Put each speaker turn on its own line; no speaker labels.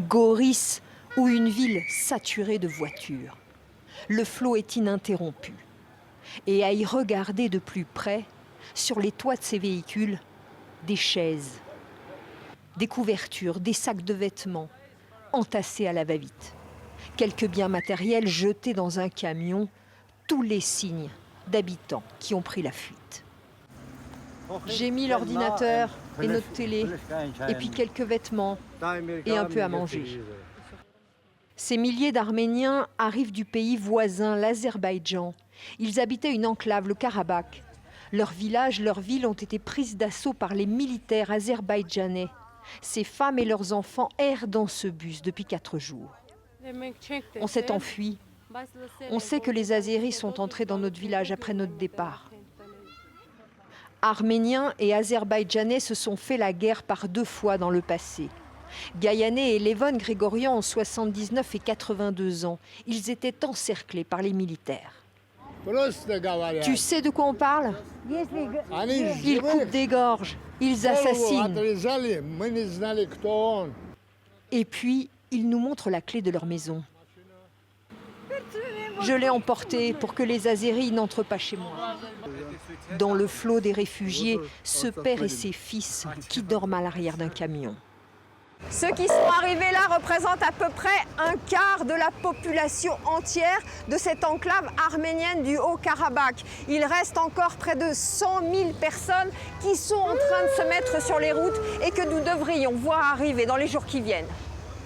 Goris, ou une ville saturée de voitures. Le flot est ininterrompu. Et à y regarder de plus près, sur les toits de ces véhicules, des chaises, des couvertures, des sacs de vêtements, entassés à la va-vite. Quelques biens matériels jetés dans un camion, tous les signes d'habitants qui ont pris la fuite. J'ai mis l'ordinateur et notre télé, et puis quelques vêtements et un peu à manger. Ces milliers d'Arméniens arrivent du pays voisin, l'Azerbaïdjan. Ils habitaient une enclave, le Karabakh. Leurs villages, leurs villes ont été prises d'assaut par les militaires azerbaïdjanais. Ces femmes et leurs enfants errent dans ce bus depuis 4 jours. On s'est enfui. On sait que les Azéris sont entrés dans notre village après notre départ. Arméniens et Azerbaïdjanais se sont fait la guerre par 2 fois dans le passé. Gaïanais et Levon Grégorian ont 79 et 82 ans. Ils étaient encerclés par les militaires. Tu sais de quoi on parle? Ils coupent des gorges, ils assassinent. Et puis, ils nous montrent la clé de leur maison. Je l'ai emportée pour que les Azéris n'entrent pas chez moi. Dans le flot des réfugiés, ce père et ses fils qui dorment à l'arrière d'un camion.
Ceux qui sont arrivés là représentent à peu près un quart de la population entière de cette enclave arménienne du Haut-Karabakh. Il reste encore près de 100 000 personnes qui sont en train de se mettre sur les routes et que nous devrions voir arriver dans les jours qui viennent.